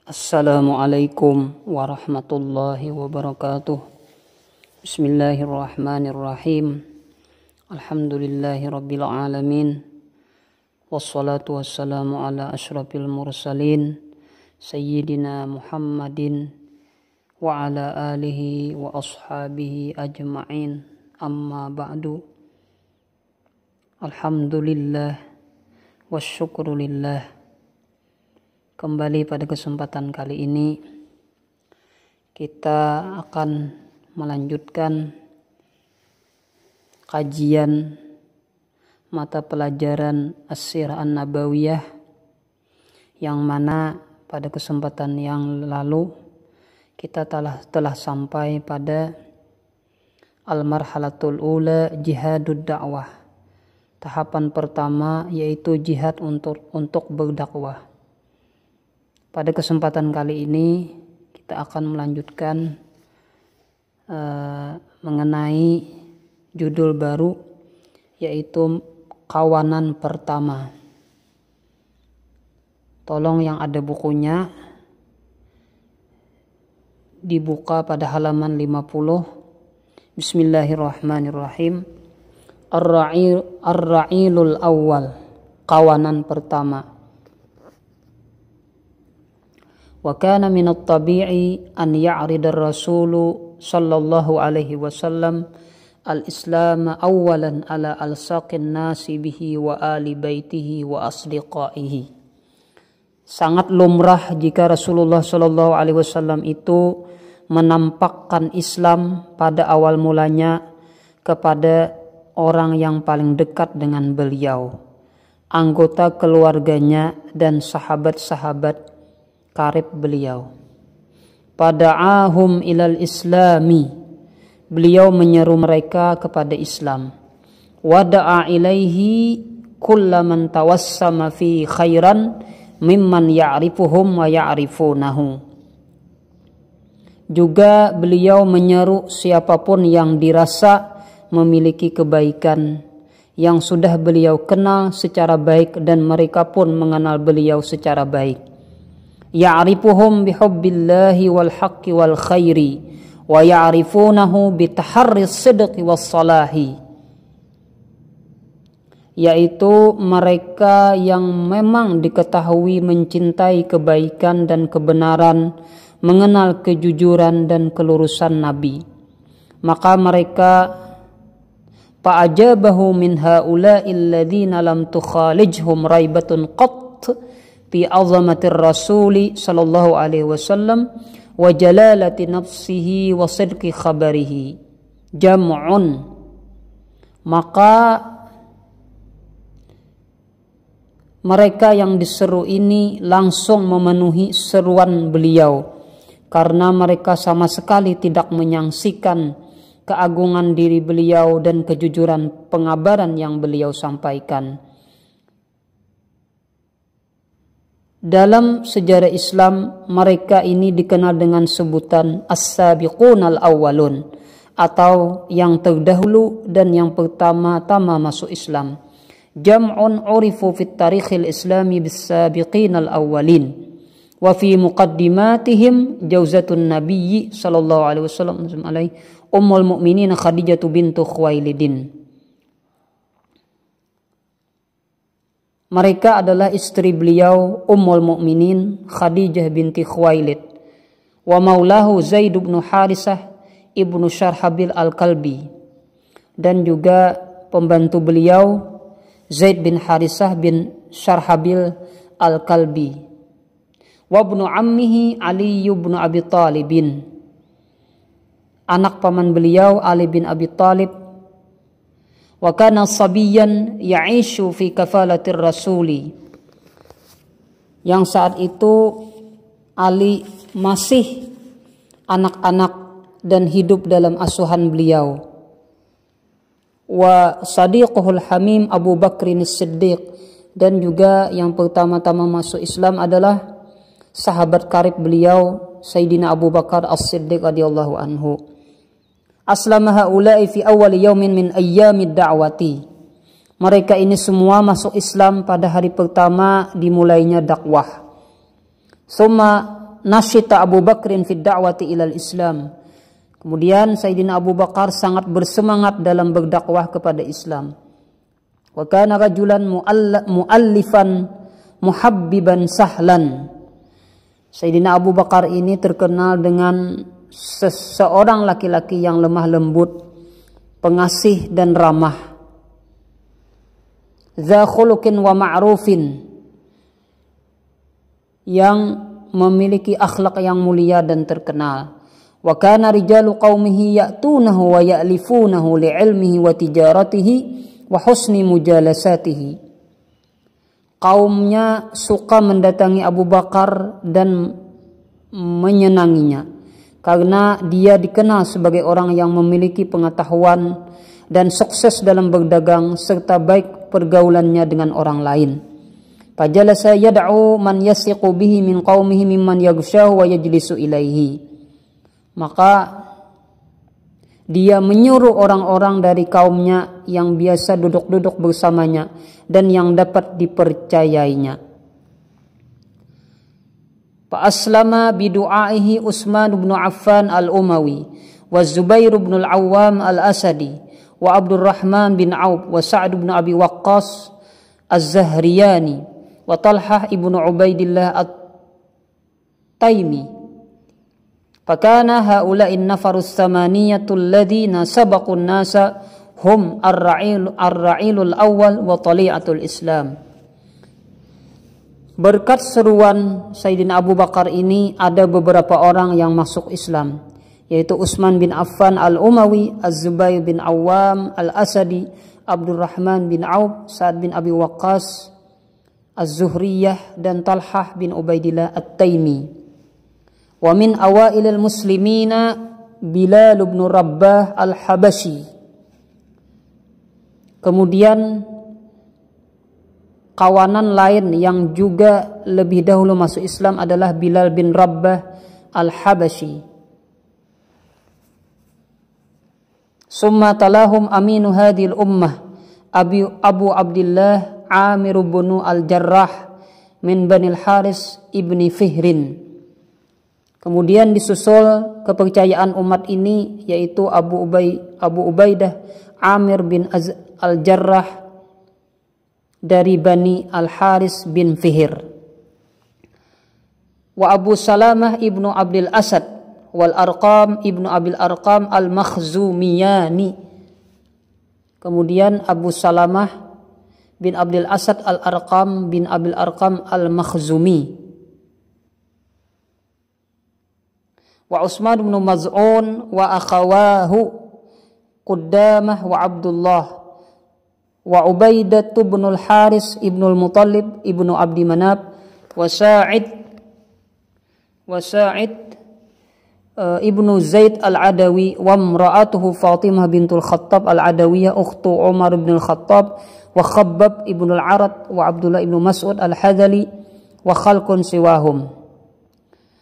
Assalamualaikum warahmatullahi wabarakatuh. Bismillahirrahmanirrahim. Alhamdulillahi rabbil alamin. Wassalatu wassalamu ala asyrafil mursalin Sayyidina Muhammadin wa ala alihi wa ashabihi ajma'in. Amma ba'du. Alhamdulillah wasyukrulillah. Kembali pada kesempatan kali ini kita akan melanjutkan kajian mata pelajaran As-Sirah An-Nabawiyah, yang mana pada kesempatan yang lalu kita telah sampai pada Al-Marhalatul Ula Jihadud Da'wah, tahapan pertama yaitu jihad untuk berdakwah. Pada kesempatan kali ini kita akan melanjutkan mengenai judul baru, yaitu kawanan pertama. Tolong yang ada bukunya dibuka pada halaman 50. Bismillahirrahmanirrahim. Ar-Ra'ilul Awwal, kawanan pertama. Wa kana min at-tabi'i an ya'rida ar-rasulu sallallahu alaihi wasallam al-islam awalan ala alsaqin nasi bihi wa ali baitihi wa asdiqaihi. Sangat lumrah jika Rasulullah sallallahu alaihi wasallam itu menampakkan Islam pada awal mulanya kepada orang yang paling dekat dengan beliau, anggota keluarganya dan sahabat-sahabat karib beliau. Pada'ahum ilal islami, beliau menyeru mereka kepada Islam. Wada'a ilaihi kullaman tawassama fi khairan mimman ya'rifuhum wa ya'rifunahu. Juga beliau menyeru siapapun yang dirasa memiliki kebaikan, yang sudah beliau kenal secara baik dan mereka pun mengenal beliau secara baik. Ya'rifuhum bihubbillahi wal haqqi wal khairi wa ya'rifunahu bitaharris sidqi was salahi, yaitu mereka yang memang diketahui mencintai kebaikan dan kebenaran, mengenal kejujuran dan kelurusan Nabi. Maka mereka fa'ajabahu min haula'il ladzina lam tukhalijhum raibatun qat fi azamatir rasuli sallallahu alaihi wasallam wa jalalati nafsihi wa sidqi khabarihi jam'un. Maka mereka yang diseru ini langsung memenuhi seruan beliau, karena mereka sama sekali tidak menyaksikan keagungan diri beliau dan kejujuran pengabaran yang beliau sampaikan. Dalam sejarah Islam, mereka ini dikenal dengan sebutan as-sabiqunal awwalun, atau yang terdahulu dan yang pertama-tama masuk Islam. Jam'un urifu fit tarikhil islami bis-sabiqinal awwalin. Wa fi muqaddimatihim jauzatun nabiyyi sallallahu alaihi wasallam ummul mu'minin Khadijah bintu Khuwailidin. Mereka adalah istri beliau Ummul Mukminin Khadijah binti Khuwailid, wa maulahu Zaid bin Harisah ibnu Syarhabil Al-Kalbi, dan juga pembantu beliau Zaid bin Harisah bin Syarhabil Al-Kalbi, wa ibnu ammihi Ali bin Abi Talibin, anak paman beliau Ali bin Abi Talib. Wa kana sabiyan ya'ishu fi kafalatir rasuli, yang saat itu Ali masih anak-anak dan hidup dalam asuhan beliau. Wa sadiquhul hamim Abu Bakrin As-Siddiq, dan juga yang pertama-tama masuk Islam adalah sahabat karib beliau Sayyidina Abu Bakar As-Siddiq radhiyallahu anhu. Aslama haula'i fi awal yaumin min ayyamid da'wati. Mereka ini semua masuk Islam pada hari pertama dimulainya dakwah. Summa nasyita Abu Bakrin fid da'wati ilal Islam. Kemudian Sayyidina Abu Bakar sangat bersemangat dalam berdakwah kepada Islam. Wa kana rajulan muallifan muhabbiban sahlan. Sayyidina Abu Bakar ini terkenal dengan seseorang laki-laki yang lemah lembut, pengasih dan ramah. Dza khuluqin wa ma'rufin, yang memiliki akhlak yang mulia dan terkenal. Wa kana rijalu qaumihi ya'tunahu wa ya'lifunahu li'ilmihi wa tijaratihi wa husni mujalasatihi. Kaumnya suka mendatangi Abu Bakar dan menyenanginya karena dia dikenal sebagai orang yang memiliki pengetahuan dan sukses dalam berdagang serta baik pergaulannya dengan orang lain. Fajalasa yad'u man yasiqu bihi min qaumihi mimman yaghshahu wa yajlisu ilaihi. Maka dia menyuruh orang-orang dari kaumnya yang biasa duduk-duduk bersamanya dan yang dapat dipercayainya. Fa aslama bidu'aihi Utsman bin Affan al-Umawi wa Zubair bin al-Awwam al-Asadi wa Abdurrahman bin Auf wa Sa'd bin Abi Waqqas az-Zahriyani wa Talhah ibnu Ubaidillah at-Taimi. Fakana haula'in nafarus thamaniyatul ladzina sabaqun nasa hum ar-ra'ilul awal wa tali'atul Islam. Berkat seruan Sayyidina Abu Bakar ini ada beberapa orang yang masuk Islam, yaitu Utsman bin Affan al-Umawi, Az-Zubair bin Awwam al-Asadi, Abdurrahman bin Auf, Sa'd bin Abi Waqqas Az-Zuhriyah, dan Talhah bin Ubaidillah at-Taimi. Wa min awailil muslimina Bilal bin Rabbah al-Habashi. Kemudian kawanan lain yang juga lebih dahulu masuk Islam adalah Bilal bin Rabbah al-Habashi. Summa talahum aminu hadhil ummah Abu Abdullah Amir bin al-Jarrah min Bani al-Haris ibni Fihrin. Kemudian disusul kepercayaan umat ini yaitu Abu Ubaidah Amir bin al-Jarrah dari Bani al-Haris bin Fihir. Wa Abu Salamah ibnu Abdul Asad wal Arqam ibnu Abil Arqam al-Makhzumiyani. Kemudian Abu Salamah bin Abdul Asad al-Arqam bin Abil Arqam al-Makhzumi. Wa Utsman bin Maz'un wa akhawahu Qudamah wa Abdullah wa Ubaidah bin al-Haris ibnu al-Muttalib ibnu Abdi Manaf wa Sa'id ibnu Zaid al-Adawi wa imra'atuhu Fatimah bintul Khattab al-Adawiyah ukhtu Umar bin al-Khattab wa Khabbab ibnu al-Arad wa Abdullah ibnu Mas'ud al-Hadzali wa khalqun siwahum.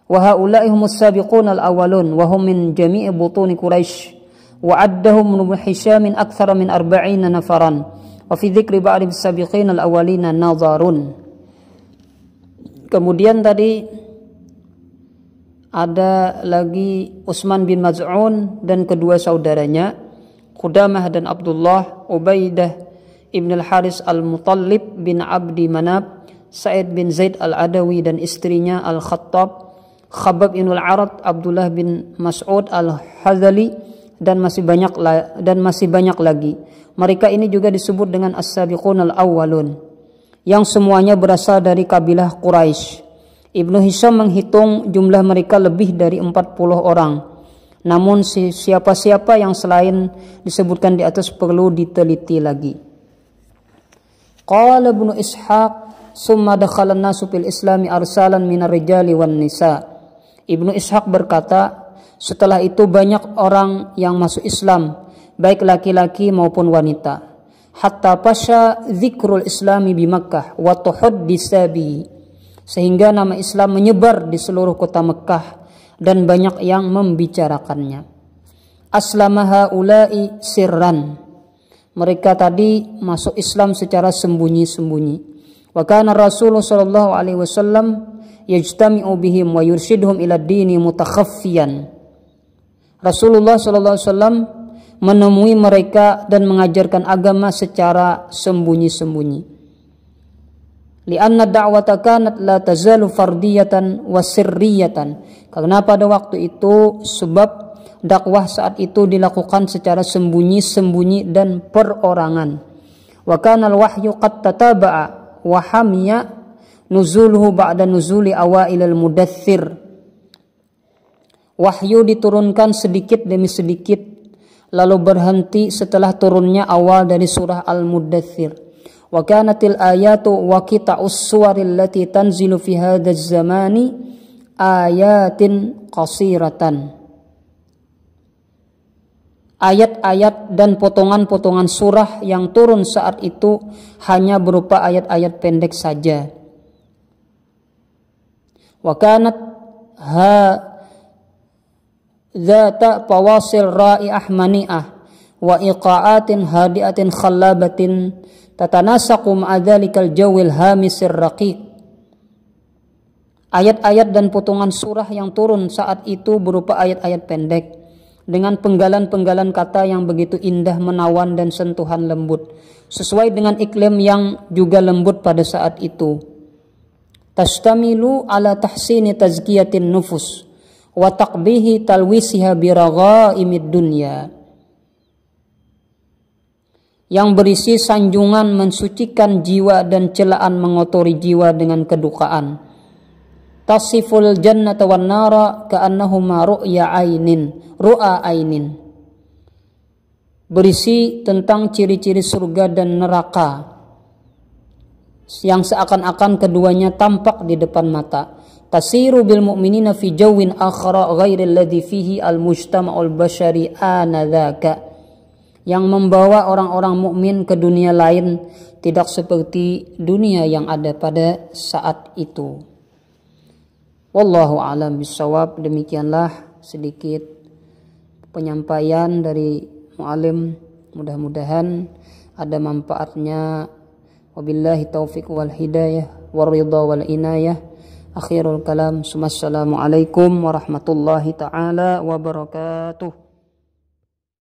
Wa haula'i humus sabiqun al-awwalun wa hum min jami'i butuni Quraisy wa addahum Ibnu Hisham min akthar min 40 nafaran wa fi dzikri ba'd as-sabiqin al-awwalina nazarun. Kemudian tadi ada lagi Utsman bin Maz'un dan kedua saudaranya Qudamah dan Abdullah, Ubaidah ibn al-Haris al-Muttalib bin Abdi Manaf, Sa'id bin Zaid al-Adawi dan istrinya al-Khattab, Khabbab ibn al-Arad, Abdullah bin Mas'ud al-Hadzali, dan masih banyak lagi. Mereka ini juga disebut dengan as-sabiqun al-awwalun, yang semuanya berasal dari kabilah Quraisy. Ibnu Hisham menghitung jumlah mereka lebih dari 40 orang. Namun siapa-siapa yang selain disebutkan di atas perlu diteliti lagi. Qala Ibnu Ishaq summa dakhala an-nasu fil islami arsalan minar rijali wan nisa. Ibnu Ishaq berkata, setelah itu banyak orang yang masuk Islam, baik laki-laki maupun wanita. Hatta pasha dzikrul islami bi Makkah wa tuhaddisa bihi, sehingga nama Islam menyebar di seluruh kota Mekkah dan banyak yang membicarakannya. Aslama haula'i sirran, mereka tadi masuk Islam secara sembunyi-sembunyi. Wa kana Rasulullah sallallahu alaihi wasallam yajtami'u bihim wa yurshidhum ila dini mutakhaffiyan. Rasulullah sallallahu alaihi wasallam menemui mereka dan mengajarkan agama secara sembunyi-sembunyi. Lianna da'wata kanat la tazalu fardiyatan wa sirriyatan. Karena pada waktu itu sebab dakwah saat itu dilakukan secara sembunyi-sembunyi dan perorangan. Wa kana al-wahyu qad tataba'a wa hamiya nuzuluhu ba'da nuzuli awailil mudaththir. Wahyu diturunkan sedikit demi sedikit lalu berhenti setelah turunnya awal dari surah Al-Mudaththir. Wa kanatil ayatu wa qita'us suwaril lati tanzilu fi hadzal zamani ayatin qasiratan. Ayat-ayat dan potongan-potongan surah yang turun saat itu hanya berupa ayat-ayat pendek saja. Wa kanat zata fawasil ra'i'ah mani'ah wa iqa'atin hadi'atin khallabatin tatanasaqu ma'adzalikal jawil hamisir raqiq. Ayat-ayat dan potongan surah yang turun saat itu berupa ayat-ayat pendek dengan penggalan-penggalan kata yang begitu indah, menawan dan sentuhan lembut sesuai dengan iklim yang juga lembut pada saat itu. Tastamilu ala tahsini tazkiyatin nufus wa taqbihi talwisiha biraghaimid dunya, yang berisi sanjungan mensucikan jiwa dan celaan mengotori jiwa dengan kedukaan. Tasiful jannata wan nara ka'annahuma ru'a ainin, berisi tentang ciri-ciri surga dan neraka yang seakan-akan keduanya tampak di depan mata. Tasiru bil mu'minina fi jawin akhara ghairil ladzi fihi al mujtama'ul bashari anadzaka, yang membawa orang-orang mukmin ke dunia lain tidak seperti dunia yang ada pada saat itu. Wallahu a'lam bishawab. Demikianlah sedikit penyampaian dari mu'alim, mudah-mudahan ada manfaatnya. Wabillahi taufiq wal hidayah wal ridha wal inayah. Akhirul kalam, assalamualaikum warahmatullahi taala wabarakatuh.